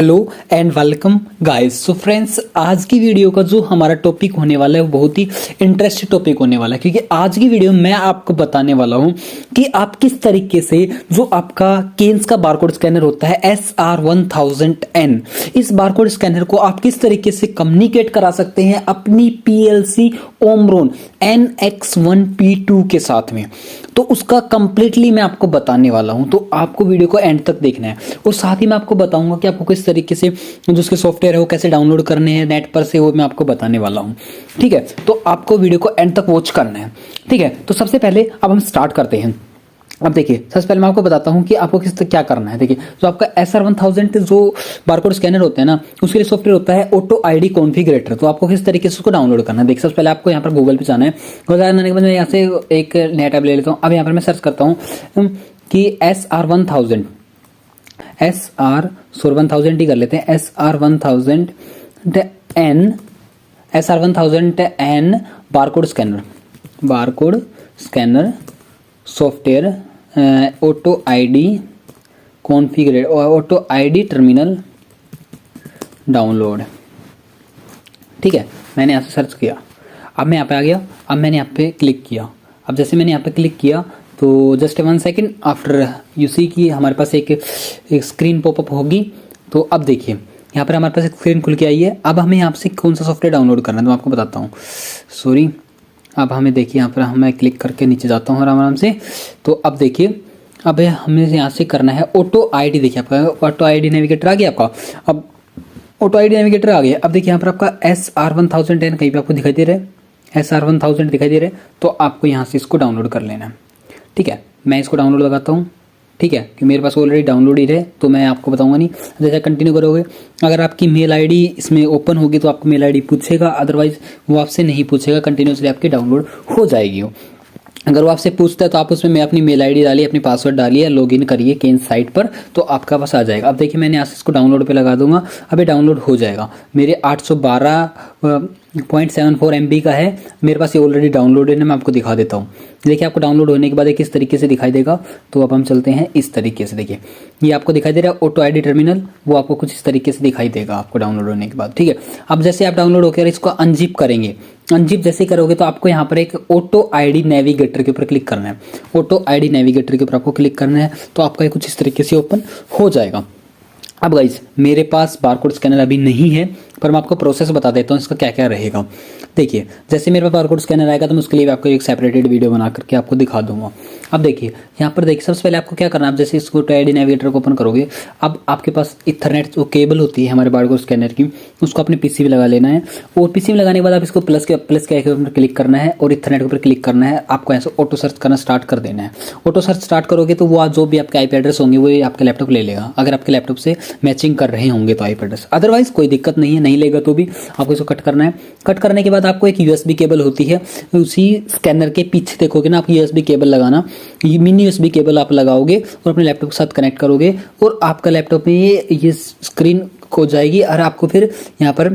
Hello and welcome guys. So friends, आज की video का जो हमारा टॉपिक होने वाला है वो बहुत ही इंटरेस्टिंग टॉपिक होने वाला है, क्योंकि आज की वीडियो में मैं आपको बताने वाला हूं कि आप किस तरीके से जो आपका केन्स का बारकोड स्कैनर होता है SR1000N, इस बारकोड स्कैनर को आप किस तरीके से कम्युनिकेट करा सकते हैं अपनी PLC ओमरोन NX1P2 के साथ में। तो उसका कंप्लीटली मैं आपको बताने वाला हूं, तो आपको वीडियो को एंड तक देखना है। और साथ ही मैं आपको बताऊंगा कि आपको किस तरीके से जो उसके सॉफ्टवेयर है वो कैसे डाउनलोड करने हैं नेट पर से, वो मैं आपको बताने वाला हूं। ठीक है, तो आपको वीडियो को एंड तक वॉच करना है। ठीक है, तो सबसे पहले अब हम स्टार्ट करते हैं। अब देखिए, सबसे पहले मैं आपको बताता हूं कि आपको क्या करना है। देखिए, जो आपका SR1000 जो बारकोड स्कैनर होता है ना, उसके लिए सॉफ्टवेयर होता है ऑटो आईडी कॉन्फ़िगरेटर। तो आपको किस तरीके से उसको डाउनलोड करना है, देखिए सबसे पहले आपको यहाँ पर गूगल पे जाना है। गूगल आने के बाद मैं यहाँ से एक नेट ऐप ले लेता हूँ। अब यहाँ पर मैं सर्च करता हूँ कि SR1000 ही कर लेते हैं, SR1000N barcode scanner software auto ID terminal download. ठीक है, मैंने यहाँ से सर्च किया। अब मैं यहाँ पे आ गया। अब मैंने यहाँ पे क्लिक किया। अब जैसे मैंने यहाँ पे क्लिक किया तो just 1 second after you see कि हमारे पास एक स्क्रीन पॉपअप होगी। तो अब देखिए, यहाँ पर हमारे पास एक स्क्रीन खुल के आई है। अब हमें यहाँ से कौन सा सॉफ्टवेयर डाउनलोड करना है तो मैं आपको बताता हूँ। सॉरी, अब हमें देखिए यहाँ पर मैं क्लिक करके नीचे जाता हूँ आराम से। तो अब देखिए, अब हमें यहाँ से करना है ऑटो आईडी। देखिए आपका ऑटो आईडी नेविगेटर आ गया आपका। अब ऑटो आईडी नेविगेटर आ गया। अब देखिए यहाँ पर आपका SR1000N कहीं पे आपको दिखाई दे रहा है, SR1000 दिखाई दे रहा है। तो आपको यहाँ से इसको डाउनलोड कर लेना है। ठीक है, मैं इसको डाउनलोड लगाता हूँ। ठीक है, कि मेरे पास ऑलरेडी डाउनलोड ही रहे तो मैं आपको बताऊंगा नहीं। जैसे कंटिन्यू करोगे, अगर आपकी मेल आईडी इसमें ओपन होगी तो आपको मेल आईडी पूछेगा, अदरवाइज वो आपसे नहीं पूछेगा, कंटिन्यूसली आपकी डाउनलोड हो जाएगी वो। अगर वो आपसे पूछता है तो आप उसमें मैं अपनी मेल आईडी डालिए, अपनी पासवर्ड डालिए, लॉगिन करिए केन्स साइट पर, तो आपका पास आ जाएगा। अब देखिए, मैंने यहाँ से इसको डाउनलोड पे लगा दूंगा। अब ये डाउनलोड हो जाएगा। मेरे 812.74 MB का है मेरे पास, ये ऑलरेडी डाउनलोडेड है। मैं आपको दिखा देता हूँ। देखिए, आपको डाउनलोड होने के बाद किस तरीके से दिखाई देगा। तो अब हम चलते हैं इस तरीके से। देखिए, ये आपको दिखाई दे रहा है ऑटो आईडी टर्मिनल, वो आपको कुछ इस तरीके से दिखाई देगा आपको डाउनलोड होने के बाद। ठीक है, अब जैसे आप डाउनलोड होकर इसको अनजिप करेंगे, अनजिप जैसे करोगे तो आपको यहाँ पर एक ऑटो आईडी नेविगेटर के ऊपर क्लिक करना है। ऑटो आईडी नेविगेटर के ऊपर आपको क्लिक करना है तो आपका कुछ इस तरीके से ओपन हो जाएगा। अब गाइस, मेरे पास बारकोड स्कैनर अभी नहीं है, पर मैं आपको प्रोसेस बता देता हूँ इसका क्या क्या रहेगा। देखिए, जैसे मेरे पास बारकोड स्कैनर आएगा तो मैं उसके लिए आपको एक सेपरेटेड वीडियो बना करके आपको दिखा दूंगा। अब देखिए, यहाँ पर देखिए, सबसे पहले आपको क्या करना है। आप जैसे इसको आईडी नेविगेटर को ओपन करोगे, अब आपके पास इथरनेट जो केबल होती है हमारे बारकोड स्कैनर की, उसको अपने पीसी में लगा लेना है। और पीसी में लगाने के बाद आप इसको प्लस के आइकन पर क्लिक करना है और इथरनेट के ऊपर क्लिक करना है। आपको ऐसे ऑटो सर्च करना स्टार्ट कर देना है। ऑटो सर्च स्टार्ट करोगे तो वो जो भी आपके आईपी एड्रेस होंगे वो आपके लैपटॉप ले लेगा, अगर आपके लैपटॉप से मैचिंग कर रहे होंगे तो आईपी एड्रेस। अदरवाइज कोई दिक्कत नहीं है, नहीं लेगा तो भी आपको इसको कट करना है। कट करने के बाद आपको एक USB केबल होती है, उसी स्कैनर के पीछे देखोगे ना, आप USB केबल लगाना, ये मिनी USB केबल आप लगाओगे और अपने लैपटॉप के साथ कनेक्ट करोगे और आपका लैपटॉप में ये स्क्रीन खो जाएगी। और आपको फिर यहाँ पर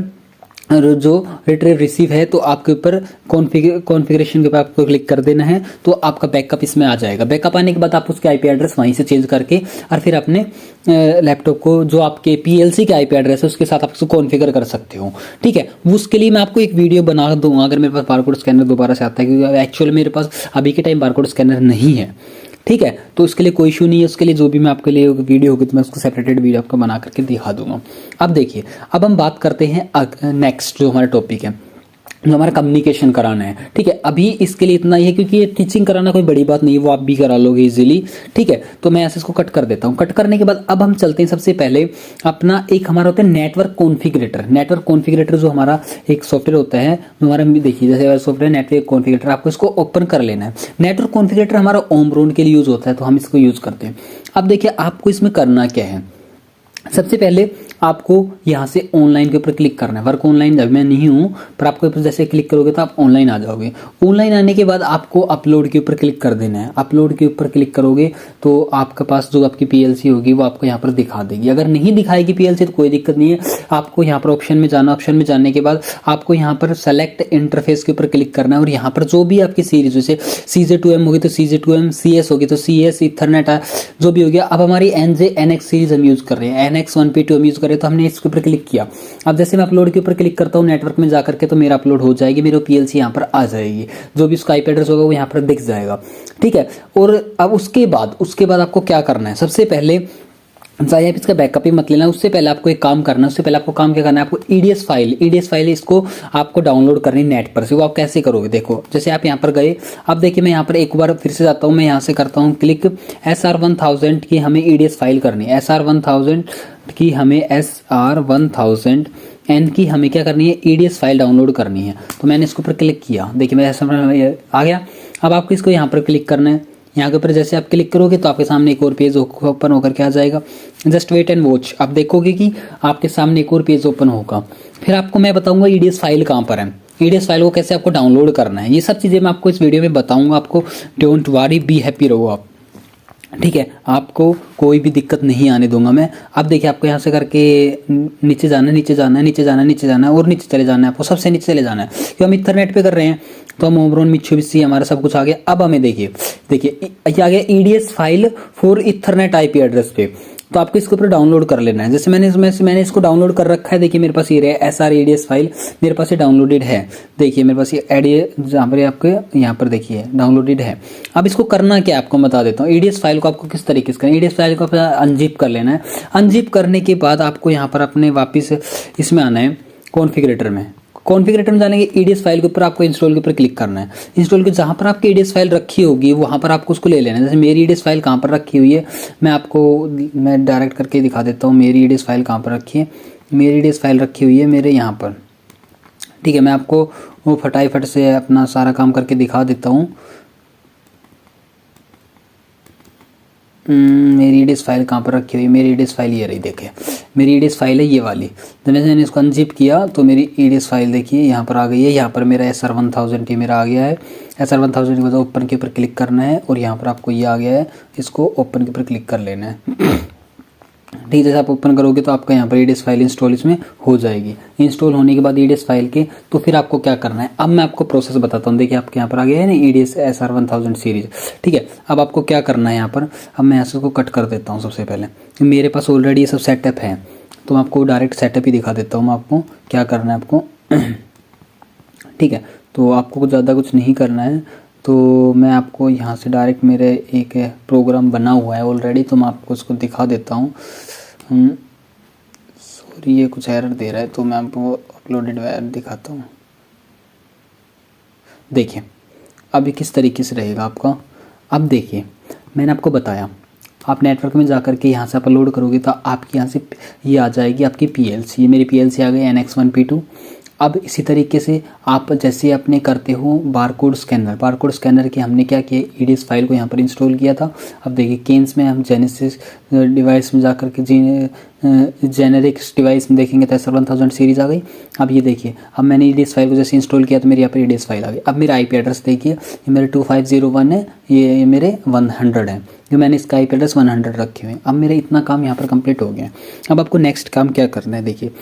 जो रिट्रीव रिसीव है तो आपके ऊपर कॉन्फ़िगरेशन के ऊपर आपको क्लिक कर देना है, तो आपका बैकअप इसमें आ जाएगा। बैकअप आने के बाद आप उसके आईपी एड्रेस वहीं से चेंज करके और फिर अपने लैपटॉप को जो आपके PLC के आईपी एड्रेस है उसके साथ आप उसको कॉन्फ़िगर कर सकते हो। ठीक है, उसके लिए मैं आपको एक वीडियो बना दूंगा अगर मेरे पास बारकोड स्कैनर दोबारा से आता है, क्योंकि एक्चुअल मेरे पास अभी के टाइम बारकोड स्कैनर नहीं है। ठीक है, तो उसके लिए कोई इशू नहीं है। उसके लिए जो भी मैं आपके लिए वीडियो होगी तो मैं उसको सेपरेटेड वीडियो आपको बना करके दिखा दूंगा। अब देखिए, अब हम बात करते हैं नेक्स्ट जो हमारा टॉपिक है, जो हमारा कम्युनिकेशन कराना है। ठीक है, अभी इसके लिए इतना ही है, क्योंकि ये टीचिंग कराना कोई बड़ी बात नहीं है, वो आप भी करा लोगे इजीली। ठीक है, तो मैं ऐसे इसको कट कर देता हूँ। कट करने के बाद अब हम चलते हैं, सबसे पहले अपना एक हमारा होता है नेटवर्क कॉन्फ़िगरेटर। नेटवर्क कॉन्फ़िगरेटर जो हमारा एक सॉफ्टवेयर होता है, हमारा देखिए जैसे सॉफ्टवेयर नेटवर्क कॉन्फ़िगरेटर, आपको इसको ओपन कर लेना है। नेटवर्क कॉन्फ़िगरेटर हमारा ओमरोन के लिए यूज होता है तो हम इसको यूज करते हैं। अब देखिए, आपको इसमें करना क्या है। सबसे पहले आपको यहाँ से ऑनलाइन के ऊपर क्लिक करना है। वर्क ऑनलाइन जब मैं नहीं हूँ, पर आपको जैसे क्लिक करोगे तो आप ऑनलाइन आ जाओगे। ऑनलाइन आने के बाद आपको अपलोड के ऊपर क्लिक कर देना है। अपलोड के ऊपर क्लिक करोगे तो आपके पास जो आपकी PLC होगी वो आपको यहाँ पर दिखा देगी। अगर नहीं दिखाएगी PLC तो कोई दिक्कत नहीं है, आपको यहाँ पर ऑप्शन में जाना। ऑप्शन में जाने के बाद आपको यहाँ पर सेलेक्ट इंटरफेस के ऊपर क्लिक करना है और यहाँ पर जो भी आपकी सीरीज, जैसे CJ2M होगी तो CJ2M, CS होगी तो CS, इथरनेट जो भी हो गया। अब हमारी NJ NX सीरीज हम यूज कर रहे हैं। NX1P2 हम यूज़ करें तो हमने इसके ऊपर क्लिक किया। अब जैसे मैं अपलोड के ऊपर क्लिक करता हूँ नेटवर्क में जा करके तो मेरा अपलोड हो जाएगी, मेरी PLC यहाँ पर आ जाएगी, जो भी उसका IP एड्रेस होगा वो यहाँ पर दिख जाएगा। ठीक है, और अब उसके बाद आपको क्या करना है, सबसे पहले चाहे आप इसका बैकअप ही मत लेना, उससे पहले आपको एक काम करना है। उससे पहले आपको काम क्या करना है, आपको EDS फाइल इसको आपको डाउनलोड करनी नेट पर से। वो आप कैसे करोगे, देखो जैसे आप यहाँ पर गए, अब देखिए मैं यहाँ पर एक बार फिर से जाता हूँ, मैं यहाँ से करता हूँ क्लिक, SR1000 की हमें EDS फाइल करनी है, SR1000 की हमें SR1000 N की हमें क्या करनी है, EDS फाइल डाउनलोड करनी है। तो मैंने इसके ऊपर क्लिक किया, देखिए मेरा ऐसा आ गया। अब आपको इसको यहाँ पर क्लिक करना है, यहाँ के ऊपर जैसे आप क्लिक करोगे तो आपके सामने एक और पेज ओपन होकर के आ जाएगा। जस्ट वेट एंड वॉच, आप देखोगे कि आपके सामने एक और पेज ओपन होगा। फिर आपको मैं बताऊंगा EDS फाइल कहाँ पर है, EDS फाइल को कैसे आपको डाउनलोड करना है, ये सब चीज़ें मैं आपको इस वीडियो में बताऊंगा। आपको डोंट वरी, बी हैप्पी रहो आप, ठीक है, आपको कोई भी दिक्कत नहीं आने दूंगा मैं। अब देखिए आपको यहाँ से करके नीचे जाना है, नीचे जाना है, नीचे जाना है, नीचे जाना है और नीचे चले जाना है, आपको सबसे नीचे चले जाना है क्योंकि हम इथरनेट पे कर रहे हैं। तो हम ओमरॉन मित्सुबिशी हमारा सब कुछ आ गया। अब हमें देखिए ये आ गया EDS file for Ethernet IP address पे। तो आपको इसके ऊपर डाउनलोड कर लेना है। जैसे मैंने इसको डाउनलोड कर रखा है, देखिए मेरे पास ये रहा SR EDS फाइल, मेरे पास ये डाउनलोडेड है। देखिए मेरे पास ये एड जहाँ पर आपके यहाँ पर देखिए डाउनलोडेड है। अब इसको करना क्या आपको बता देता हूँ। EDS फाइल को आपको किस तरीके से करना है, EDS फाइल को अनजिप कर लेना है। अनजिप करने के बाद आपको यहाँ पर अपने वापस इसमें आना है कॉन्फ़िगरेटर में। कॉन्फ़िगरेटर में जाने के EDS फाइल के ऊपर आपको इंस्टॉल के ऊपर क्लिक करना है। इंस्टॉल के जहाँ पर आपकी EDS फाइल रखी होगी वहाँ पर आपको उसको ले लेना है। जैसे मेरी EDS फाइल कहाँ पर रखी हुई है मैं डायरेक्ट करके दिखा देता हूँ। मेरी EDS फाइल कहाँ पर रखी है, मेरी EDS फाइल रखी हुई है मेरे यहाँ पर, ठीक है। मैं आपको वो फटाफट से अपना सारा काम करके दिखा देता हूँ। मेरी EDS फाइल कहाँ पर रखी हुई है, मेरी EDS फाइल ये रही, देखे मेरी EDS फाइल है ये वाली। तो जैसे मैंने इसको अनजिप किया तो मेरी EDS फाइल देखिए यहाँ पर आ गई है। यहाँ पर मेरा SR1000 मेरा आ गया है। SR1000 के बाद ओपन के ऊपर क्लिक करना है और यहाँ पर आपको ये आ गया है, इसको ओपन के ऊपर क्लिक कर लेना है। ठीक है, जैसे आप ओपन करोगे तो आपका यहाँ पर EDS फाइल इंस्टॉल इसमें हो जाएगी। इंस्टॉल होने के बाद EDS फाइल के तो फिर आपको क्या करना है, अब मैं आपको प्रोसेस बताता हूँ। देखिए आपके यहाँ पर आ गया है ना EDS SR1000 सीरीज, ठीक है। अब आपको क्या करना है यहाँ पर, अब मैं ऐसे को कट कर देता हूँ। सबसे पहले मेरे पास ऑलरेडी ये सब सेटअप है तो मैं आपको डायरेक्ट सेटअप ही दिखा देता हूँ। मैं आपको क्या करना है आपको, ठीक है। तो आपको कुछ ज़्यादा कुछ नहीं करना है। तो मैं आपको यहाँ से डायरेक्ट मेरे एक प्रोग्राम बना हुआ है ऑलरेडी, तो मैं आपको उसको दिखा देता हूँ। सॉरी ये कुछ एरर दे रहा है तो मैं आपको अपलोडेड वायर दिखाता हूँ। देखिए अब ये किस तरीके से रहेगा आपका। अब देखिए मैंने आपको बताया, आप नेटवर्क में जा कर के यहाँ से अपलोड करोगे तो आपकी यहाँ से ये आ जाएगी आपकी PLC। ये मेरी PLC आ गई NX1P2। अब इसी तरीके से आप जैसे अपने करते हो बारकोड स्कैनर की हमने क्या किया, EDS फाइल को यहाँ पर इंस्टॉल किया था। अब देखिए केन्स में हम जेनेसिस डिवाइस में जाकर के जेनेरिक्स डिवाइस में देखेंगे तो SR1000 सीरीज आ गई। अब ये देखिए अब मैंने EDS फाइल को जैसे इंस्टॉल किया तो मेरे यहाँ पर EDS फाइल आ गई। अब मेरा IP एड्रेस देखिए, ये मेरे 2501 है, ये मेरे 100 है, जो मैंने इसका IP एड्रेस 100 रखे हुए हैं। अब मेरा इतना काम यहाँ पर कंप्लीट हो गया। अब आपको नेक्स्ट काम क्या करना है, देखिए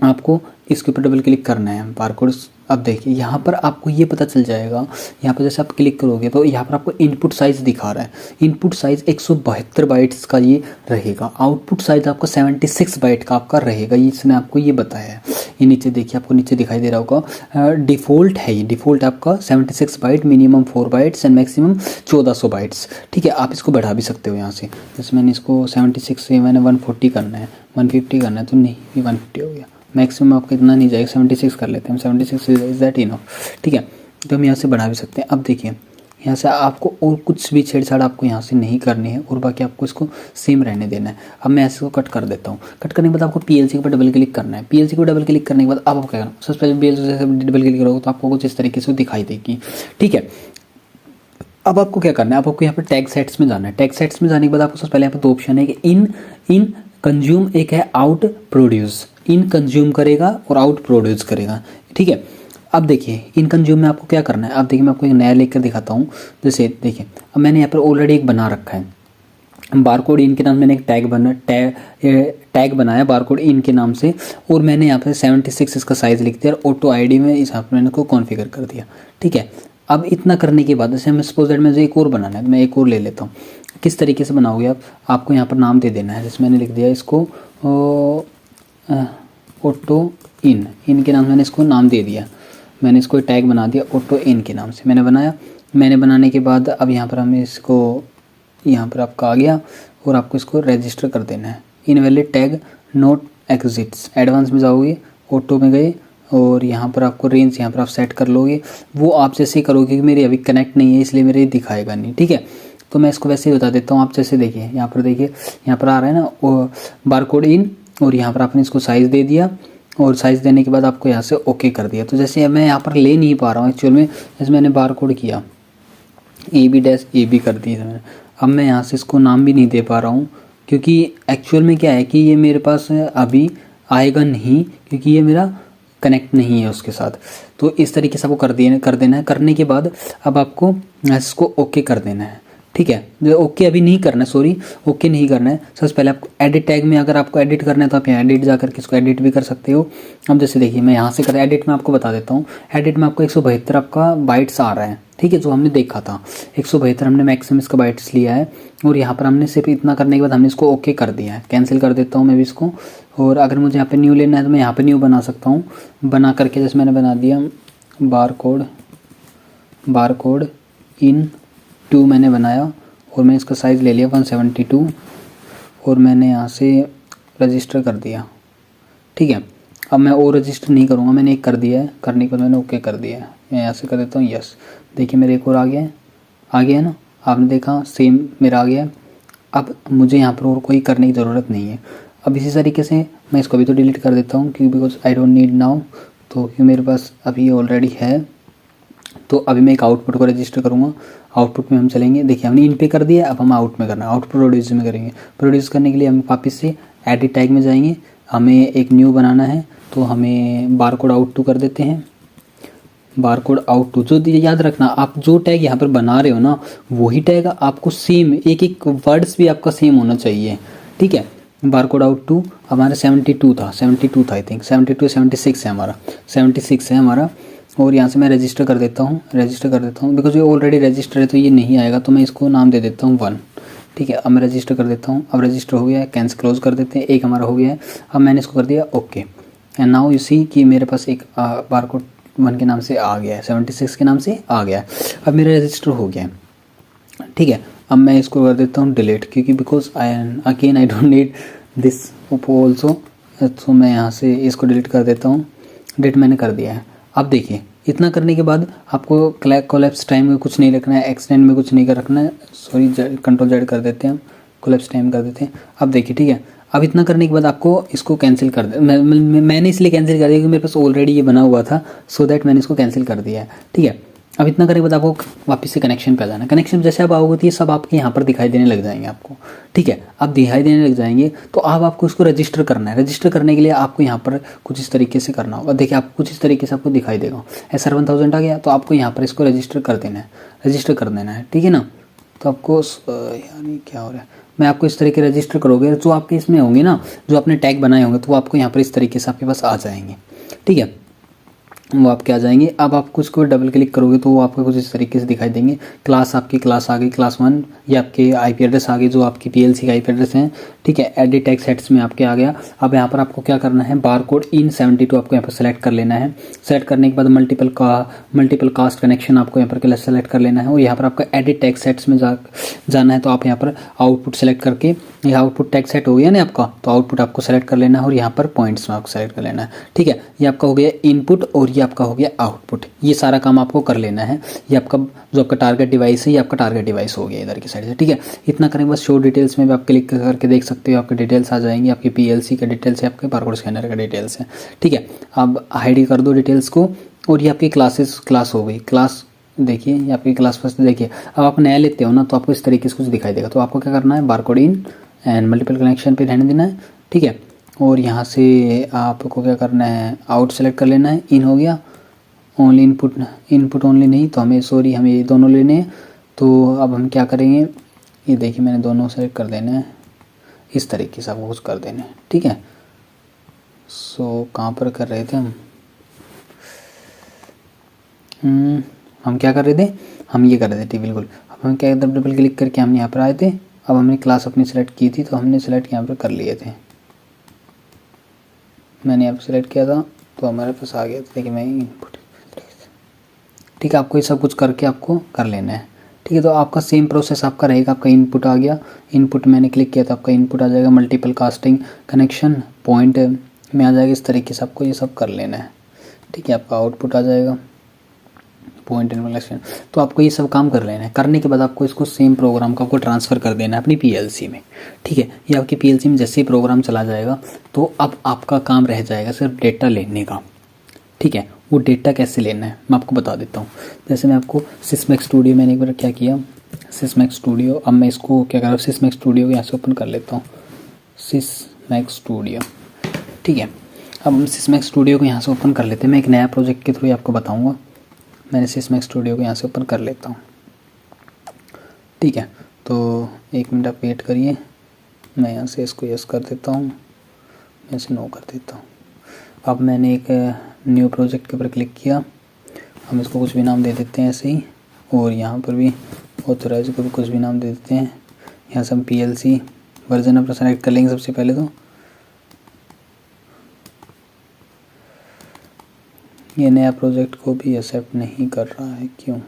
आपको इसके ऊपर डबल क्लिक करना है बारकोड्स। अब देखिए यहाँ पर आपको ये पता चल जाएगा, यहाँ पर जैसे आप क्लिक करोगे तो यहाँ पर आपको इनपुट साइज़ दिखा रहा है। इनपुट साइज़ 172 बाइट्स का ये रहेगा। आउटपुट साइज़ आपका 76 बाइट का आपका रहेगा, ये इसने आपको ये बताया है। ये नीचे देखिए आपको नीचे दिखाई दे रहा होगा, डिफ़ॉल्ट है ये, डिफ़ॉल्ट आपका 76 byte, minimum 4 bytes and maximum 1400 bytes, ठीक है। आप इसको बढ़ा भी सकते हो यहाँ से। जैसे मैंने इसको 76 से मैंने 140 करना है, 150 करना है तो नहीं, ये 150 हो गया। मैक्सिमम आपका इतना नहीं जाएगा, 76 कर लेते हैं हम, 76 इज दैट इनफ, ठीक है। तो हम यहाँ से बढ़ा भी सकते हैं। अब देखिए यहाँ से आपको और कुछ भी छेड़छाड़ आपको यहाँ से नहीं करनी है और बाकी आपको इसको सेम रहने देना है। अब मैं ऐसे को कट कर देता हूँ। कट करने के बाद आपको PLC के ऊपर डबल क्लिक करना है। PLC को डबल क्लिक करने के बाद अब आपको क्या करना है, सबसे पहले PLC से डबल क्लिक करोगे तो आपको कुछ इस तरीके से दिखाई देगी, ठीक है। अब आपको क्या करना है, आपको यहाँ पर टैग सेट्स में जाना है। टैग सेट्स में जाने के बाद आपको सबसे पहले यहाँ पर 2 ऑप्शन है कि इन कंज्यूम, एक है आउट प्रोड्यूस। इन कंज्यूम करेगा और आउट प्रोड्यूस करेगा, ठीक है। अब देखिए इन कंज्यूम में आपको क्या करना है। अब देखिए मैं आपको एक नया लेकर दिखाता हूँ। जैसे देखिए अब मैंने यहाँ पर ऑलरेडी एक बना रखा है बारकोड इन के नाम, मैंने एक टैग बनाया बारकोड इन के नाम से, और मैंने यहाँ पर 76 इसका साइज़ लिख दिया और ऑटो ID में इस पर मैंने को कॉन्फ़िगर कर दिया, ठीक है। अब इतना करने के बाद जैसे मैं सपोज दैट मुझे एक और बनाना है, मैं एक और ले लेता हूँ। किस तरीके से बनाओगे आप, आपको यहाँ पर नाम दे देना है। जैसे मैंने लिख दिया इसको ऑटो इन के नाम से मैंने इसको नाम दे दिया। मैंने इसको टैग बना दिया ऑटो इन के नाम से मैंने बनाया। मैंने बनाने के बाद अब यहाँ पर हमें इसको, यहाँ पर आपका आ गया और आपको इसको रजिस्टर कर देना है। Invalid tag note exits, advance में जाओगे, ऑटो में गए और यहाँ पर आपको रेंज यहाँ पर आप सेट कर लोगे। वो आप जैसे ही करोगे, क्योंकि मेरी अभी कनेक्ट नहीं है इसलिए मेरे दिखाएगा नहीं, ठीक है। तो मैं इसको वैसे ही बता देता हूँ। आप जैसे देखिए यहाँ पर, देखिए यहाँ पर आ रहा है ना वो बारकोड इन, और यहाँ पर आपने इसको साइज़ दे दिया और साइज़ देने के बाद आपको यहाँ से ओके कर दिया। तो जैसे मैं यहाँ पर ले नहीं पा रहा हूँ एक्चुअल में, जैसे मैंने बारकोड किया AB कर दिया मैंने। अब मैं यहाँ से इसको नाम भी नहीं दे पा रहा हूँ, क्योंकि एक्चुअल में क्या है कि ये मेरे पास अभी आएगा नहीं, क्योंकि ये मेरा कनेक्ट नहीं है उसके साथ। तो इस तरीके से आपको कर देना है। करने के बाद अब आपको इसको ओके कर देना है, ठीक है। ओके अभी नहीं करना है, सॉरी ओके नहीं करना है। सबसे पहले आपको एडिट टैग में अगर आपको एडिट करना है तो आप यहाँ एडिट जा करके इसको एडिट भी कर सकते हो। अब जैसे देखिए मैं यहाँ से कर एडिट में आपको बता देता हूँ। एडिट में आपको 172 आपका बाइट्स आ रहा है, ठीक है, जो हमने देखा था 172 हमने मैक्सिमम इसका बाइट्स लिया है। और यहाँ पर हमने सिर्फ इतना करने के बाद हमने इसको ओके कर दिया है। कैंसिल कर देता हूँ मैं भी इसको। और अगर मुझे यहाँ पे न्यू लेना है तो मैं यहाँ पे न्यू बना सकता हूँ। बना करके जैसे मैंने बना दिया बारकोड इन 2 मैंने बनाया और मैं इसका साइज़ ले लिया 172 और मैंने यहाँ से रजिस्टर कर दिया, ठीक है। अब मैं और रजिस्टर नहीं करूँगा, मैंने एक कर दिया है। करने के बाद मैंने ओके कर दिया है। मैं यहाँ से कर देता हूँ यस। देखिए मेरे एक और आ गया है ना, आपने देखा सेम मेरा आ गया है। अब मुझे यहाँ पर और कोई करने की ज़रूरत नहीं है। अब इसी तरीके से मैं इसको भी तो डिलीट कर देता हूँ, क्योंकि because I don't need now, तो क्योंकि मेरे पास अभी ऑलरेडी है। तो अभी मैं एक आउटपुट को रजिस्टर करूँगा। आउटपुट में हम चलेंगे, देखिए हमने इन पे कर दिया, अब हम आउट में करना है। आउटपुट प्रोड्यूस में करेंगे। प्रोड्यूस करने के लिए हम वापस से एडिट टैग में जाएंगे, हमें एक न्यू बनाना है। तो हमें बारकोड आउट 2 कर देते हैं। बारकोड आउट 2, जो याद रखना आप जो टैग यहाँ पर बना रहे हो ना, वही टैग आपको सेम, एक वर्ड्स भी आपका सेम होना चाहिए, ठीक है। बारकोड आउट 2 हमारा 72 था आई थिंक 72 76 है हमारा, 76 है हमारा। और यहाँ से मैं रजिस्टर कर देता हूँ बिकॉज ये ऑलरेडी रजिस्टर है तो ये नहीं आएगा, तो मैं इसको नाम दे देता हूँ 1, ठीक है। अब मैं रजिस्टर कर देता हूँ। अब रजिस्टर हो गया है, कैंसिल क्लोज कर देते हैं। एक हमारा हो गया है। अब मैंने इसको कर दिया okay, and now you see कि मेरे पास एक बारकोड 1 के नाम से आ गया है, 76 के नाम से आ गया है। अब मेरा रजिस्टर हो गया है, ठीक है। अब मैं इसको कर देता हूँ डिलीट, क्योंकि because I don't need this also. तो मैं यहाँ से इसको डिलीट कर देता हूँ। डिलीट मैंने कर दिया है। अब देखिए इतना करने के बाद आपको कोलैप्स टाइम में कुछ नहीं रखना है, एक्सटेंड में कुछ नहीं कर रखना है। सॉरी कंट्रोल जेड कर देते हैं, हम कोलैप्स टाइम कर देते हैं। अब देखिए ठीक है, अब इतना करने के बाद आपको इसको कैंसिल कर दे। मैंने इसलिए कैंसिल कर दिया क्योंकि मेरे पास ऑलरेडी ये बना हुआ था, सो दैट मैंने इसको कैंसिल कर दिया है, ठीक है। अब इतना करने के बाद आपको वापस से कनेक्शन पे आ जाना। कनेक्शन जैसे आप आओगे तो ये सब आपके यहाँ पर दिखाई देने लग जाएंगे आपको, ठीक है। अब दिखाई देने लग जाएंगे तो अब आपको इसको रजिस्टर करना है। रजिस्टर करने के लिए आपको यहाँ पर कुछ इस तरीके से करना होगा। देखिए आपको कुछ इस तरीके से आपको दिखाई देगा SR1000 आ गया, तो आपको यहाँ पर इसको रजिस्टर कर देना है, ठीक है ना। तो आपको यानी क्या हो रहा है, मैं आपको इस तरीके रजिस्टर करोगे, जो आपके इसमें होंगे ना, जो आपने टैग बनाए होंगे, तो वो आपको यहाँ पर इस तरीके से आपके पास आ जाएंगे, ठीक है। वो आपके आ जाएंगे। अब आप कुछ को डबल क्लिक करोगे तो वो आपको कुछ इस तरीके से दिखाई देंगे। क्लास आपकी क्लास आ गई, क्लास 1, ये आपके IP एड्रेस आ गई जो आपकी PLC का IP एड्रेस है, ठीक है। एडिट टैग सेट्स में आपके आ गया। अब यहाँ पर आपको क्या करना है, बारकोड इन 72 आपको यहाँ पर सेलेक्ट कर लेना है। सेलेक्ट करने के बाद मल्टीपल कास्ट कनेक्शन आपको यहाँ पर सेलेक्ट कर लेना है। और यहाँ पर आपका एडिट टैग सेट्स में जाना है, तो आप यहाँ पर आउटपुट सेलेक्ट करके, ये आउटपुट टैग सेट हो गया ना आपका, तो आउटपुट आपको सेलेक्ट कर लेना है और यहाँ पर पॉइंट्स में आपको सेलेक्ट कर लेना है, ठीक है। ये आपका हो गया इनपुट और ये आपका हो गया आउटपुट। ये सारा काम आपको कर लेना है। ये आपका जो आपका टारगेट डिवाइस है, ये आपका टारगेट डिवाइस हो गया इधर की साइड से, ठीक है। इतना करें बस। शो डिटेल्स में भी आप क्लिक करके देख सकते हो, आपके डिटेल्स आ जाएंगी, आपकी PLC का डिटेल्स है, आपके बारकोड स्कैनर का डिटेल्स है, ठीक है। अब हाइड कर दो डिटेल्स को। और ये आपकी क्लास हो गई। क्लास देखिए, ये आपकी क्लास फर्स्ट देखिए। अब आप नया लेते हो ना, तो आपको इस तरीके से कुछ दिखाई देगा। तो आपको क्या करना है, barcode in and multiple connection पे रहने देना है, ठीक है। और यहाँ से आपको क्या करना है, आउट सेलेक्ट कर लेना है। इन हो गया, ओनली इनपुट ओनली नहीं, तो हमें ये दोनों लेने हैं। तो अब हम क्या करेंगे, ये देखिए मैंने दोनों सेलेक्ट कर देना है, इस तरीके से आपको कुछ कर देना है, ठीक है। सो कहाँ पर कर रहे थे हम क्या कर रहे थे, हम ये कर रहे थे, ठीक, बिल्कुल। अब हम क्या डबल क्लिक करके हम यहाँ पर आए थे, अब हमने क्लास अपनी सेलेक्ट की थी तो हमने सेलेक्ट यहाँ पर कर लिए थे, मैंने यहाँ पर सेलेक्ट किया था तो हमारे पास आ गया था। देखिए मैं इनपुट, ठीक है, आपको ये सब कुछ करके आपको कर लेना है। ठीक है, तो आपका सेम प्रोसेस आपका रहेगा। आपका इनपुट आ गया, इनपुट मैंने क्लिक किया तो आपका इनपुट आ जाएगा, मल्टीपल कास्टिंग कनेक्शन पॉइंट में आ जाएगा। इस तरीके से आपको ये सब कर लेना है। ठीक है, आपका आउटपुट आ जाएगा पॉइंट एंड कनेक्शन। तो आपको ये सब काम कर लेना है। करने के बाद आपको इसको सेम प्रोग्राम को आपको ट्रांसफ़र कर देना है अपनी पीएलसी में। ठीक है, ये आपकी पीएलसी में जैसे ही प्रोग्राम चला जाएगा तो अब आपका काम रह जाएगा सिर्फ डेटा लेने का। ठीक है, वो डेटा कैसे लेना है मैं आपको बता देता हूँ। जैसे मैं आपको सिस्मैक्स स्टूडियो, मैंने एक बार क्या किया, सिस्मैक्स स्टूडियो, अब मैं इसको क्या कर रहा हूँ, सिस्मैक्स स्टूडियो को यहाँ से ओपन कर लेता हूँ, सिस्मैक्स स्टूडियो। ठीक है, अब हम सिस्मैक्स स्टूडियो को यहाँ से ओपन कर लेते हैं। मैं एक नया प्रोजेक्ट के थ्रू आपको बताऊँगा। मैंने सिस्मैक्स स्टूडियो को यहाँ से ओपन कर लेता हूँ। ठीक है, तो 1 मिनट आप वेट करिए, मैं यहाँ से इसको यस कर देता हूँ, मैं इसे नो कर देता हूँ। अब मैंने एक न्यू प्रोजेक्ट के ऊपर क्लिक किया, हम इसको कुछ भी नाम दे देते हैं ऐसे ही, और यहाँ पर भी ऑथराइज को भी कुछ भी नाम दे देते हैं। यहाँ से हम पीएलसी वर्जन अपना सेलेक्ट कर लेंगे सबसे पहले। तो ये नया प्रोजेक्ट को भी एक्सेप्ट नहीं कर रहा है, क्यों?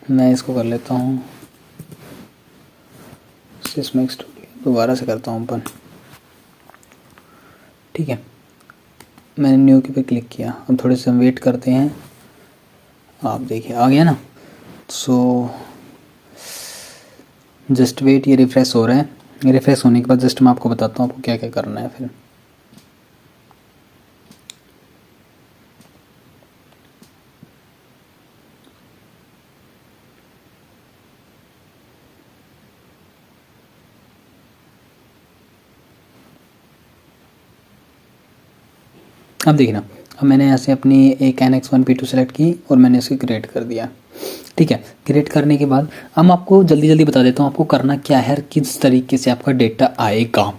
मैं इसको कर लेता हूँ सिस्मैक्स स्टूडियो, दोबारा से करता हूँ ओपन। ठीक है, मैंने न्यू के पे क्लिक किया। अब थोड़े से हम वेट करते हैं। आप देखिए आ गया ना। सो जस्ट वेट, ये रिफ़्रेश हो रहा है। रिफ़्रेश होने के बाद जस्ट मैं आपको बताता हूँ आपको क्या क्या करना है। फिर अब देखिए ना, अब मैंने यहाँ से अपनी एक NX1P2 सेलेक्ट की और मैंने इसे क्रिएट कर दिया। ठीक है, क्रिएट करने के बाद हम आपको जल्दी जल्दी बता देता हूँ आपको करना क्या है, किस तरीके से आपका डेटा आएगा।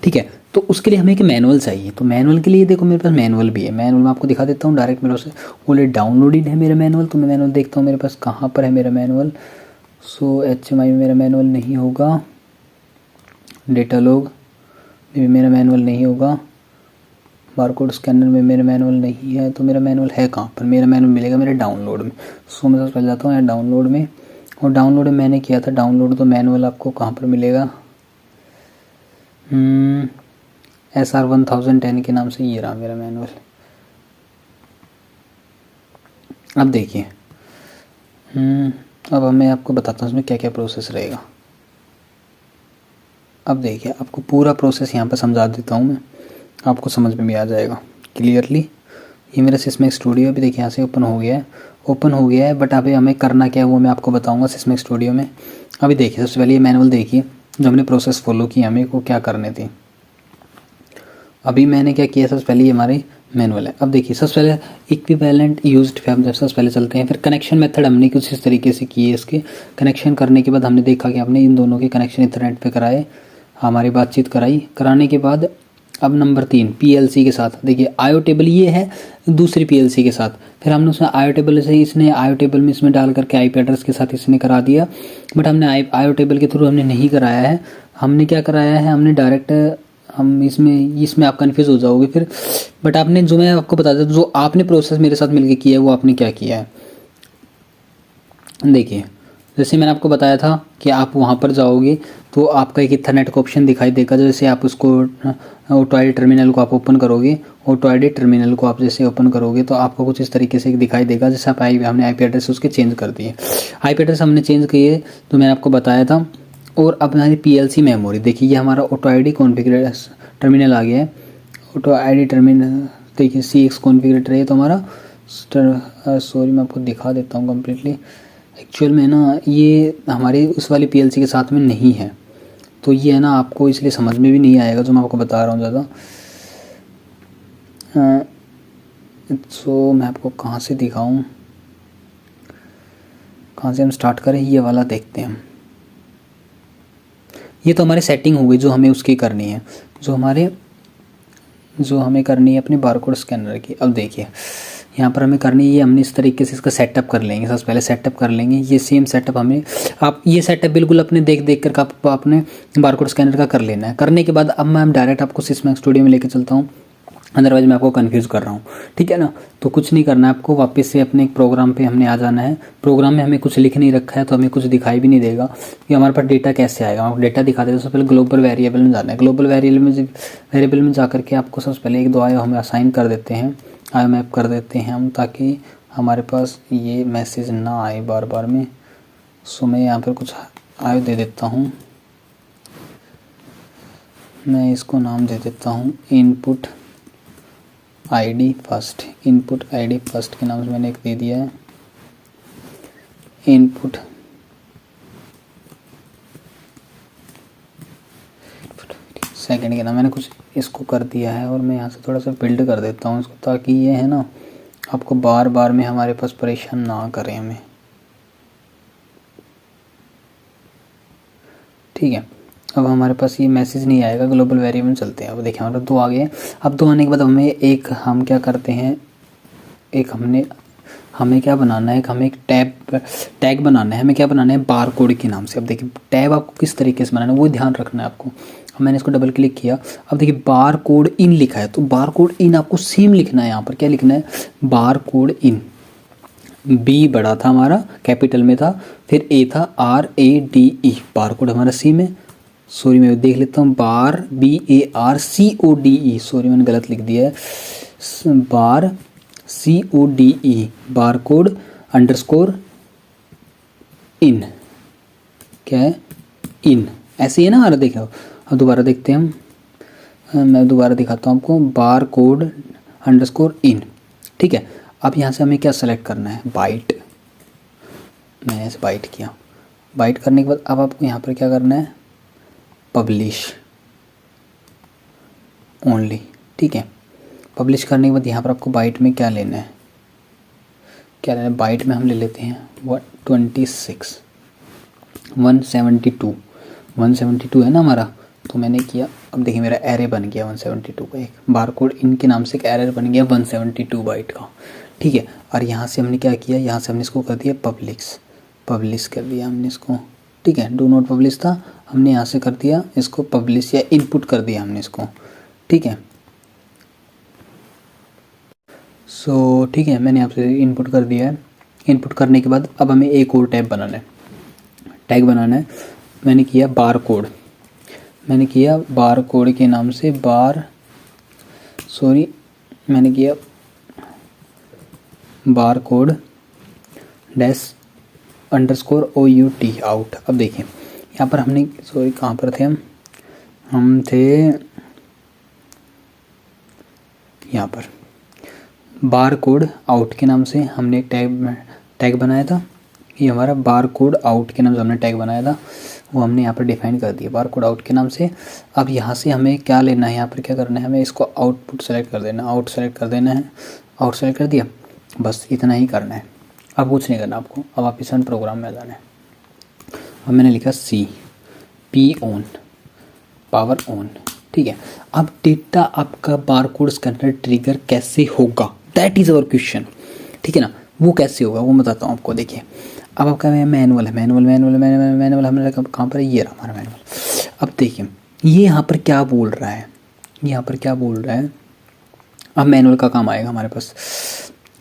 ठीक है, तो उसके लिए हमें एक मैनुअल चाहिए। तो मैनुअल के लिए देखो मेरे पास मैनुअल भी है। मैनुअल मैं आपको दिखा देता हूँ डायरेक्ट। मेरे से ऑलरेडी डाउनलोडेड है मेरा मैनुअल। तो मैं मैनुअल देखता हूँ मेरे पास कहाँ पर है मेरा मैनुअल। सो HMI में मेरा मैनुअल नहीं होगा, डेटा लॉग में भी मेरा मैनुअल नहीं होगा, बारकोड स्कैनर में मेरा मैनुअल नहीं है। तो मेरा मैनुअल है कहाँ पर? मेरा मैनुअल मिलेगा मेरे डाउनलोड में। सो मैं चल जाता हूँ यहाँ डाउनलोड में, और डाउनलोड में मैंने किया था डाउनलोड। तो मैनुअल आपको कहाँ पर मिलेगा? SR1010 के नाम से ये रहा मेरा मैनुअल। अब देखिए, अब मैं आपको बताता हूँ इसमें क्या क्या प्रोसेस रहेगा। अब देखिए, आपको पूरा प्रोसेस यहाँ पर समझा देता हूँ मैं, आपको समझ में भी आ जाएगा क्लियरली। ये मेरा सिस्मैक्स स्टूडियो भी देखिए यहाँ से ओपन हो गया है, बट अभी हमें करना क्या है वो मैं आपको बताऊंगा सिस्मैक्स स्टूडियो में। अभी देखिए, सबसे पहले ये मैनुअल देखिए जो हमने प्रोसेस फॉलो की, हमें को क्या करने थी। अभी मैंने क्या किया, सबसे पहले ये हमारी मैनुअल है। अब देखिए, सबसे पहले इक्विवेलेंट यूज्ड फैब सबसे पहले चलते हैं। फिर कनेक्शन मेथड हमने कुछ इस तरीके से किए। इसके कनेक्शन करने के बाद हमने देखा कि हमने इन दोनों के कनेक्शन इंटरनेट पे कराए, हमारी बातचीत कराने के बाद अब नंबर 3 पीएलसी के साथ। देखिए आईओ टेबल ये है दूसरी पीएलसी के साथ। फिर हमने उसमें आईओ टेबल से इसने आईओ टेबल में इसमें डाल करके आईपी एड्रेस के साथ इसने करा दिया, बट हमने आईओ टेबल के थ्रू हमने नहीं कराया है। हमने क्या कराया है, हमने डायरेक्ट हम इसमें आप कन्फ्यूज़ हो जाओगे फिर। बट आपने जो मैं आपको बता देता, जो आपने प्रोसेस मेरे साथ मिलकर किया है वो आपने क्या किया है। देखिए, जैसे मैंने आपको बताया था कि आप वहाँ पर जाओगे तो आपका एक इथरनेट का ऑप्शन दिखाई देगा। जैसे आप उसको ऑटो आईडी टर्मिनल को आप ओपन करोगे, ऑटो आईडी टर्मिनल को आप जैसे ओपन करोगे तो आपको कुछ इस तरीके से दिखाई देगा। जैसे आप हमने आईपी एड्रेस उसके चेंज कर दिए, आईपी एड्रेस हमने चेंज किए तो मैंने आपको बताया था। और अब हमारी पीएलसी मेमोरी देखिए, ये हमारा ऑटो आईडी कॉन्फ़िगरेशन टर्मिनल आ गया है। ऑटो आईडी टर्मिनल देखिए CX कॉन्फ़िगरेटर है तो हमारा सॉरी मैं आपको दिखा देता हूँ कम्प्लीटली। एक्चुअल में ना ये हमारी उस वाली पीएलसी के साथ में नहीं है, तो ये है ना आपको इसलिए समझ में भी नहीं आएगा जो मैं आपको बता रहा हूँ ज़्यादा। सो मैं आपको कहाँ से दिखाऊँ, कहाँ से हम स्टार्ट करें, ये वाला देखते हैं हम। ये तो हमारी सेटिंग हो गई जो हमें उसकी करनी है, जो हमें करनी है अपने बारकोड स्कैनर की। अब देखिए यहाँ पर हमें करनी है ये, हमने इस तरीके से इसका सेटअप कर लेंगे। सबसे पहले सेटअप कर लेंगे ये सेम सेटअप हमें, आप ये सेटअप बिल्कुल अपने देख कर आपको अपने बारकोड स्कैनर का कर लेना है। करने के बाद अब मैं डायरेक्ट आपको सिस्मैक्स स्टूडियो में लेके चलता हूँ, अदरवाइज मैं आपको कंफ्यूज कर रहा हूँ, ठीक है ना। तो कुछ नहीं करना है आपको, वापस से अपने एक प्रोग्राम पे हमने आ जाना है। प्रोग्राम में हमें कुछ लिख नहीं रखा है तो हमें कुछ दिखाई भी नहीं देगा कि हमारे पास डेटा कैसे आएगा। आपको डेटा दिखा देगा। सबसे पहले ग्लोबल वेरिएबल में जाना है। ग्लोबल वेरिएबल में जाकर के आपको सबसे पहले एक दो आयो हमें असाइन कर देते हैं, आयो मैप कर देते हैं हम, ताकि हमारे पास ये मैसेज ना आए बार बार में। सो मैं यहाँ पर कुछ आयो दे देता हूँ, मैं इसको नाम दे देता हूँ input ID first. Input ID first के नाम से मैंने एक दे दिया है इनपुट सेकंड के नाम मैंने कुछ इसको कर दिया है। और मैं यहाँ से थोड़ा सा बिल्ड कर देता हूँ इसको, ताकि ये है ना आपको बार बार में हमारे पास परेशान ना करें हमें, ठीक है। अब हमारे पास ये मैसेज नहीं आएगा। ग्लोबल वेरिएबल में चलते हैं। अब देखिए हमारे 2 आ गए हैं। अब 2 आने के बाद हम क्या करते हैं, एक हमें क्या बनाना है, हमें एक टैग बनाना है। हमें क्या बनाना है, बार कोड के नाम से। अब देखिए टैग आपको किस तरीके से बनाना है वो ध्यान रखना है आपको। अब मैंने इसको डबल क्लिक किया, अब देखिए बार कोड इन लिखा है, तो बार कोड इन आपको सेम लिखना है। यहाँ पर क्या लिखना है, बार कोड इन। बी बड़ा था हमारा, कैपिटल में था, फिर ए था RADE, बार कोड हमारा सी में। सॉरी मैं देख लेता हूँ, बार BARCODE, सॉरी मैंने गलत लिख दिया है, बार CODE, बार कोड अंडरस्कोर इन, क्या है इन, ऐसे ही है ना हमारा। देखो अब दोबारा देखते हैं हम, मैं दोबारा दिखाता हूँ आपको, बार कोड अंडरस्कोर इन, ठीक है। अब यहाँ से हमें क्या सेलेक्ट करना है, बाइट। मैंने ऐसे बाइट किया, बाइट करने के बाद अब आपको यहाँ पर क्या करना है, पब्लिश ओनली, ठीक है। पब्लिश करने के बाद यहाँ पर आपको बाइट में क्या लेना है, बाइट में हम ले लेते हैं 172 है ना हमारा। तो मैंने किया, अब देखिए मेरा एरे बन गया 172 का, एक बारकोड इनके नाम से एक एरे बन गया 172 बाइट का, ठीक है। और यहाँ से हमने क्या किया, यहाँ से हमने इसको कर दिया पब्लिश कर दिया हमने इसको, ठीक है। डू नॉट पब्लिश था, हमने यहाँ से कर दिया इसको पब्लिश या इनपुट कर दिया हमने इसको, ठीक है। सो ठीक है, मैंने आपसे इनपुट कर दिया है। इनपुट करने के बाद अब हमें एक और टैग बनाना है। मैंने किया बार कोड के नाम से मैंने किया bar code dash underscore OUT out. अब देखिए यहाँ पर हमने कहाँ पर थे हम थे यहाँ पर, बार कोड आउट के नाम से हमने एक टैग बनाया था। ये हमारा बार कोड आउट के नाम से हमने टैग बनाया था, वो हमने यहाँ पर डिफाइन कर दिया बार कोड आउट के नाम से। अब यहाँ से हमें क्या लेना है, यहाँ पर क्या करना है, हमें इसको आउट सेलेक्ट कर देना है। आउट सेलेक्ट कर दिया, बस इतना ही करना है, अब कुछ नहीं करना आपको। अब आप इस प्रोग्राम में आ जाना है। अब मैंने लिखा CP ऑन, पावर ऑन, ठीक है। अब डेटा आपका बारकोड स्कैनर ट्रिगर कैसे होगा, दैट इज़ अवर क्वेश्चन, ठीक है ना। वो कैसे होगा वो बताता हूँ आपको। देखिए अब आपका मैनुअल हमारा कहाँ पर है, ये रहा हमारा मैनुअल। अब देखिए ये यहाँ पर क्या बोल रहा है, अब मैनुअल का काम आएगा हमारे पास।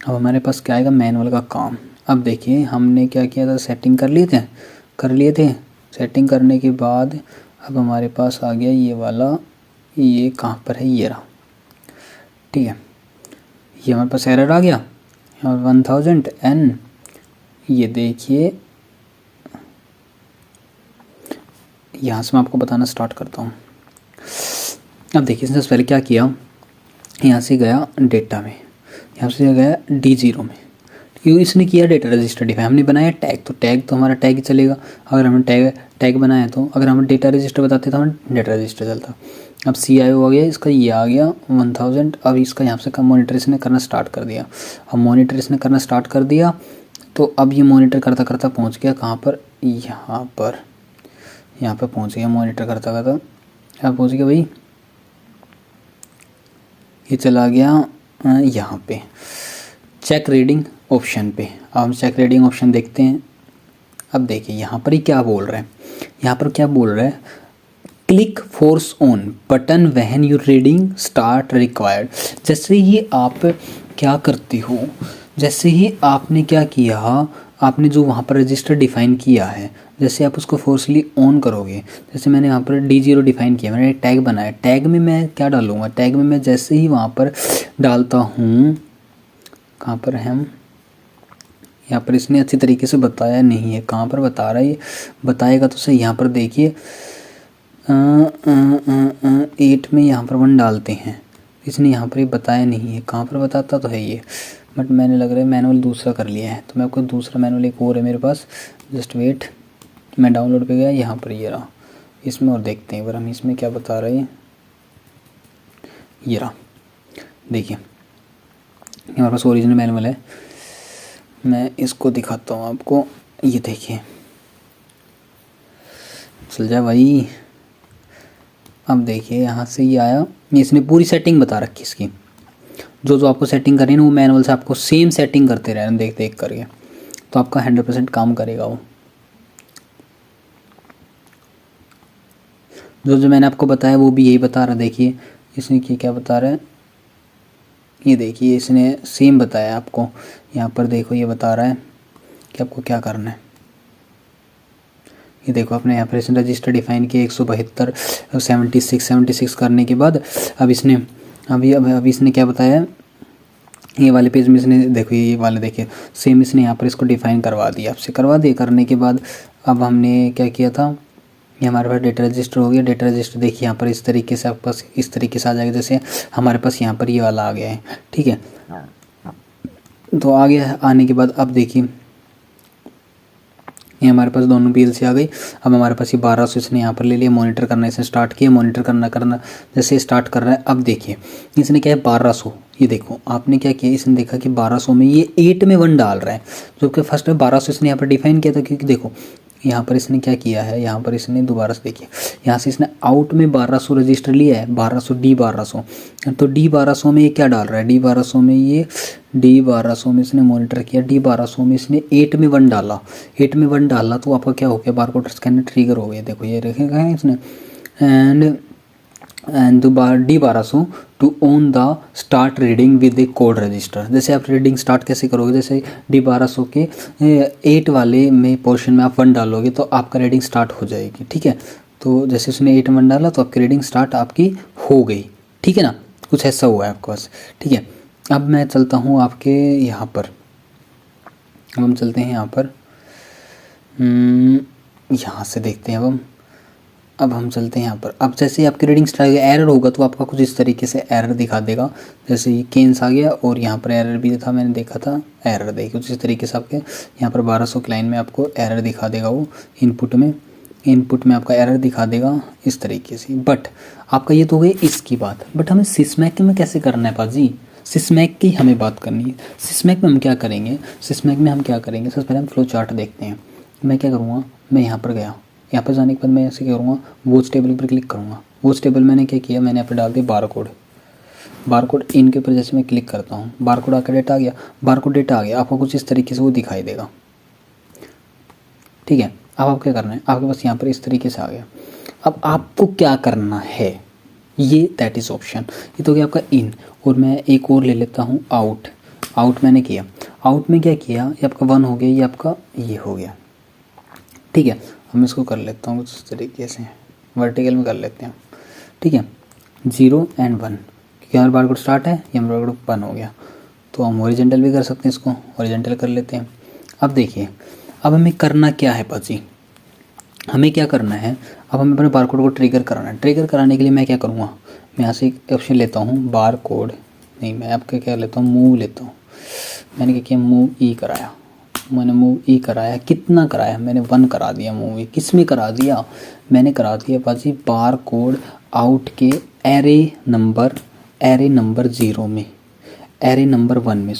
अब हमारे पास क्या आएगा, मैनुअल का काम। अब देखिए हमने क्या किया था, सेटिंग कर लिए थे। सेटिंग करने के बाद अब हमारे पास आ गया ये वाला, ये कहाँ पर है, ये रहा, ठीक है। ये हमारे पास एरर आ गया 1000 एन, ये देखिए यहाँ से मैं आपको बताना स्टार्ट करता हूँ। अब देखिए सबसे पहले क्या किया, यहाँ से गया डेटा में, यहाँ से गया D0 में, क्योंकि इसने किया डेटा रजिस्टर डिफाइन, हमने बनाया टैग, तो टैग तो हमारा टैग ही चलेगा। अगर हमने टैग बनाया तो अगर हम डेटा रजिस्टर बताते तो हमें डेटा रजिस्टर चलता। अब CIO आ गया, इसका ये आ गया 1000। अब इसका यहाँ से मॉनिटर इसने करना स्टार्ट कर दिया। अब मॉनिटर इसने करना स्टार्ट कर दिया तो अब ये मॉनिटर करता करता पहुँच गया कहाँ पर, यहाँ पर पहुँच गया मॉनिटर करता करता। अब पहुँच गया भाई, ये चला गया यहाँ पे। चेक रीडिंग ऑप्शन पे। अब हम चेक रीडिंग ऑप्शन देखते हैं। अब देखिए यहाँ पर ही क्या बोल रहे हैं, यहाँ पर क्या बोल रहे हैं, click force on button when you reading start required. जैसे ही आप क्या करते हो, जैसे ही आपने क्या किया, आपने जो वहाँ पर रजिस्टर डिफ़ाइन किया है, जैसे आप उसको फोर्सली ऑन करोगे, जैसे मैंने यहाँ पर D0 डिफ़ाइन किया, मैंने एक टैग बनाया, टैग में मैं क्या डालूँगा, टैग में मैं जैसे ही वहाँ पर डालता हूँ, कहाँ पर है हम, यहाँ पर इसने अच्छी तरीके से बताया नहीं है, कहाँ पर बता रहा है ये, बताएगा तो सही। यहाँ पर देखिए 8 में यहाँ पर 1 डालते हैं, इसने यहाँ पर ये बताया नहीं है, कहाँ पर बताता तो है ये, बट मैंने लग रहा है मैनुअल दूसरा कर लिया है, तो मैं आपको दूसरा मैनुअल एक और है मेरे पास, जस्ट वेट। मैं डाउनलोड पे गया, यहाँ पर ये रहा, इसमें और देखते हैं एक बार हम इसमें क्या बता रहे हैं। ये रहा, देखिए हमारे पास ओरिजिनल मैनुअल है, मैं इसको दिखाता हूँ आपको, ये देखिए, चल जा भाई। अब देखिए यहाँ से ये आया, इसने पूरी सेटिंग बता रखी इसकी, जो जो आपको सेटिंग करनी है ना वो मैनुअल से आपको सेम सेटिंग करते रहना देख देख करके, तो आपका 100% काम करेगा वो। जो जो मैंने आपको बताया वो भी यही बता रहा, देखिए इसने क्या बता रहा है, ये देखिए इसने सेम बताया आपको, यहाँ पर देखो ये बता रहा है कि आपको क्या करना है। ये देखो आपने यहाँ पर इसने रजिस्टर डिफाइन किया 172 76 करने के बाद अब इसने अभी इसने क्या बताया, ये वाले पेज में इसने देखो, ये वाले देखिए सेम इसने यहाँ पर इसको डिफाइन करवा दिया, आपसे करवा दिया। करने के बाद अब हमने क्या किया था, ये हमारे पास डेटा रजिस्टर हो गया। डेटा रजिस्टर देखिए यहाँ पर इस तरीके से आपके पास इस तरीके से आ जाएगा, जैसे हमारे पास यहाँ पर ये वाला आ गया है, ठीक है। तो आ गया, आने के बाद अब देखिए ये हमारे पास दोनों PLC आ गई। अब हमारे पास ये 1200 इसने यहाँ पर ले लिया, मॉनिटर करना इसने स्टार्ट किया, मॉनिटर करना जैसे स्टार्ट कर रहा है। अब देखिए इसने क्या है 1200, ये देखो आपने क्या किया, इसने देखा कि 1200 में ये 8 में 1 डाल रहा है, जो कि फर्स्ट में 1200 इसने यहाँ पर डिफाइन किया था, क्योंकि देखो यहाँ पर इसने क्या किया है, यहाँ पर इसने दोबारा से देखिए यहाँ से इसने आउट में 1200 रजिस्टर लिया है, 1200 D1200, तो D1200 में ये क्या डाल रहा है, D1200 में ये D1200 में इसने मॉनिटर किया, D1200 में इसने 8 में 1 डाला, 8 में 1 डाला तो आपका क्या हो गया, बारकोड स्कैनर ट्रिगर हो गया। देखो ये रखेगा है इसने, and D1200 to on the start reading with a code register. जैसे आप रीडिंग स्टार्ट कैसे करोगे, जैसे D1200 के 8 वाले में पोर्शन में आप 1 डालोगे तो आपका रीडिंग स्टार्ट हो जाएगी, ठीक है। तो जैसे उसने 8 में 1 डाला तो आपकी रीडिंग स्टार्ट आपकी हो गई, ठीक है ना, कुछ ऐसा हुआ है आपके पास, ठीक है। अब मैं चलता हूँ आपके यहाँ पर, अब हम चलते हैं यहाँ पर, यहाँ से देखते हैं अब हम चलते हैं यहाँ पर। अब जैसे आपकी रीडिंग स्टार्ट एरर होगा तो आपका कुछ इस तरीके से एरर दिखा देगा, जैसे ये केन्स आ गया और यहाँ पर एरर भी था, मैंने देखा था एरर, देखिए कुछ इस तरीके से आपके यहाँ पर 1200 की लाइन में आपको एरर दिखा देगा, वो इनपुट में आपका एरर दिखा देगा इस तरीके से। बट आपका ये तो हो गई इसकी बात, बट हमें सिस्मैक में कैसे करना है पाजी, सिस्मैक की हमें बात करनी है। सिस्मैक में हम क्या करेंगे, सबसे पहले हम फ्लो चार्ट देखते हैं। मैं क्या करूँगा, मैं यहाँ पर गया, यहाँ पर जाने के बाद मैं ऐसे क्या करूँगा, वॉच टेबल पर क्लिक करूँगा। वॉच टेबल मैंने क्या किया, मैंने यहाँ पर डाल दिया बारकोड इन के ऊपर जैसे मैं क्लिक करता हूँ, बारकोड आकर डेटा आ गया, बारकोड डेटा आ गया, आपको कुछ इस तरीके से वो दिखाई देगा, ठीक है। अब आप क्या करना है, आपके पास यहाँ पर इस तरीके से आ गया। अब आपको क्या करना है, ये दैट इज़ ऑप्शन, ये तो गया आपका इन, और मैं एक और ले लेता हूँ आउट मैंने किया, आउट में क्या किया, ये आपका 1 हो गया, ये आपका ये हो गया, ठीक है। हम इसको कर लेता हूँ कुछ इस तरीके से, वर्टिकल में कर लेते हैं, ठीक है, 0 and 1, क्योंकि हमारा बारकोड स्टार्ट है, ये हमारा बारकोड 1 हो गया, तो हम हॉरिजॉन्टल भी कर सकते हैं, इसको हॉरिजॉन्टल कर लेते हैं। अब देखिए अब हमें करना क्या है पाजी, हमें क्या करना है, अब हमें अपने बारकोड को ट्रिगर कराना है। ट्रिगर कराने के लिए मैं क्या करूँगा, मैं यहाँ से एक ऑप्शन लेता हूँ बारकोड, नहीं मैं आपका क्या लेता हूँ, मूव लेता हूँ। मैंने क्या किया, मूव ई कराया, मैंने मूव ई कराया, कितना कराया, मैंने 1 करा दिया। मूव ई किस में करा दिया, मैंने करा दिया पाजी बारकोड आउट के एरे नंबर 0 में, एरे नंबर 1 में,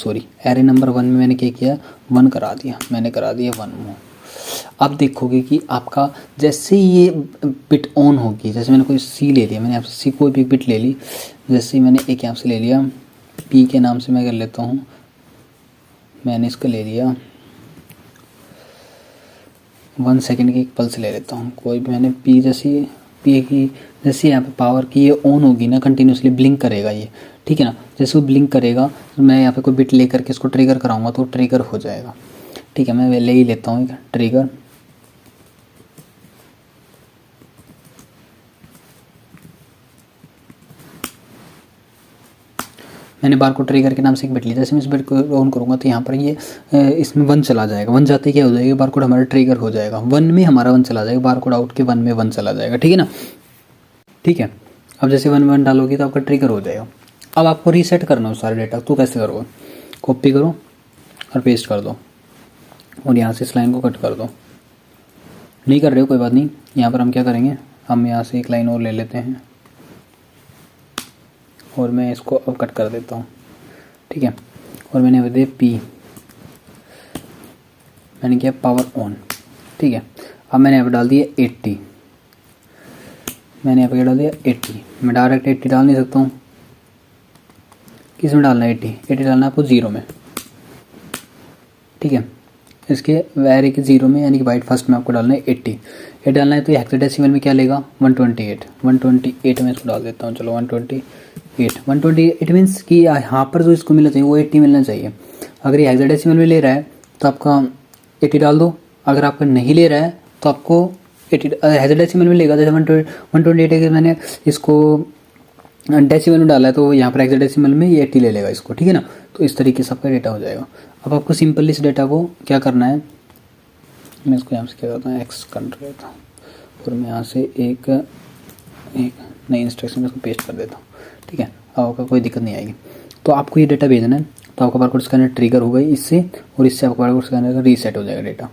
एरे नंबर 1 में मैंने क्या किया, 1 करा दिया, मैंने करा दिया 1 मूव। अब देखोगे कि आपका जैसे ये बिट ऑन होगी, जैसे मैंने कोई सी ले लिया, मैंने यहाँ से सी कोई भी बिट ले ली, जैसे मैंने एक यहाँ से ले लिया पी के नाम से, मैं कर लेता हूँ मैंने इसको ले लिया, 1 सेकेंड की एक पल्स ले लेता हूँ कोई भी। मैंने पी की जैसे यहाँ पे पावर की ये ऑन होगी ना, कंटिन्यूसली ब्लिंक करेगा ये, ठीक है ना। जैसे वो ब्लिंक करेगा तो मैं यहाँ पे कोई बिट लेकर के इसको ट्रिगर कराऊंगा तो ट्रिगर हो जाएगा, ठीक है। मैं ले ही लेता हूँ एक ट्रिगर। मैंने बार को ट्रिगर के नाम से एक बिट लिया। जैसे मैं इस बिट को ऑन करूँगा तो यहाँ पर ये इसमें 1 चला जाएगा। 1 जाते क्या हो जाएगा, बार कोड हमारा ट्रिगर हो जाएगा। 1 में हमारा 1 चला जाएगा, बार कोड आउट के 1 में 1 चला जाएगा, ठीक है ना। ठीक है, अब जैसे 1 डालोगे तो आपका ट्रिगर हो जाएगा। अब आपको रीसेट करना हो सारे डेटा, तो कैसे करोगे, कॉपी करो और पेस्ट कर दो और यहाँ से इस लाइन को कट कर दो। नहीं कर रहे हो कोई बात नहीं, यहाँ पर हम क्या करेंगे, हम यहाँ से एक लाइन और ले लेते हैं और मैं इसको अब कट कर देता हूँ, ठीक है। और मैंने दे पी, मैंने किया पावर ऑन, ठीक है। अब मैंने यहाँ पर डाल दिया 80, मैंने यहाँ पर डाल दिया 80। मैं डायरेक्ट 80 डाल नहीं सकता हूँ, किस में डालना है 80 डालना है आपको 0 में, ठीक है। इसके वैरी के 0 में, यानी कि बाइट फर्स्ट में आपको डालना है 80 डालना है। तो ये हेक्साडेसिमल में क्या लेगा 128 में इसको डाल देता हूँ। चलो 128 मीन्स कि यहाँ पर जो इसको मिलना चाहिए वो 80 मिलना चाहिए। अगर ये हेक्साडेसिमल में ले रहा है तो आपका 80 डाल दो, अगर आपका नहीं ले रहा है तो आपको 80 हेक्साडेसिमल में लेगा। जैसे 128 है कि मैंने इसको डेसिमल में डाला है तो यहाँ पर हेक्साडेसिमल में ये 80 ले लेगा इसको, ठीक है ना। तो इस तरीके से आपका डेटा हो जाएगा। अब आपको सिंपली इस डेटा को क्या करना है, मैं इसको यहाँ से क्या करता हूँ एक्स कर देता हूँ और मैं यहाँ से एक नई इंस्ट्रक्शन में इसको पेस्ट कर देता हूँ, ठीक है। अब आपका कोई दिक्कत नहीं आएगी। तो आपको ये डेटा भेजना है तो आपका बारकोड स्कैनर ट्रिगर हो गई इससे, और इससे आपका बारकोड स्कैनर रीसेट हो जाएगा डेटा।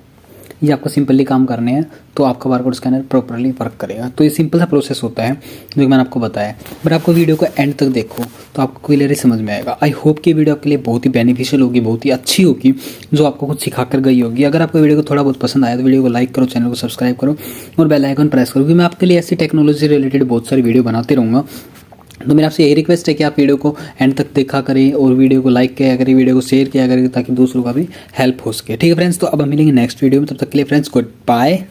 ये आपको सिंपली काम करने हैं तो आपका बारकोड स्कैनर प्रॉपर्ली वर्क करेगा। तो ये सिंपल सा प्रोसेस होता है जो मैंने आपको बताया। बट आपको वीडियो को एंड तक देखो तो आपको क्लियरली समझ में आएगा। आई होप कि वीडियो आपके लिए बहुत ही बेनिफिशियल होगी, बहुत ही अच्छी होगी, जो आपको कुछ सिखा कर गई होगी। अगर आपको वीडियो को थोड़ा बहुत पसंद आया तो वीडियो को लाइक करो, चैनल को सब्सक्राइब करो और बेल आइकन प्रेस करो, क्योंकि मैं आपके लिए ऐसी टेक्नोलॉजी से रिलेटेड बहुत सारी वीडियो बनाते रहूँगा। तो मेरा आपसे यही रिक्वेस्ट है कि आप वीडियो को एंड तक देखा करें और वीडियो को लाइक किया करें, वीडियो को शेयर किया करें, ताकि दूसरों का भी हेल्प हो सके, ठीक है फ्रेंड्स। तो अब हम मिलेंगे नेक्स्ट वीडियो में, तब तक के लिए फ्रेंड्स गुड बाय।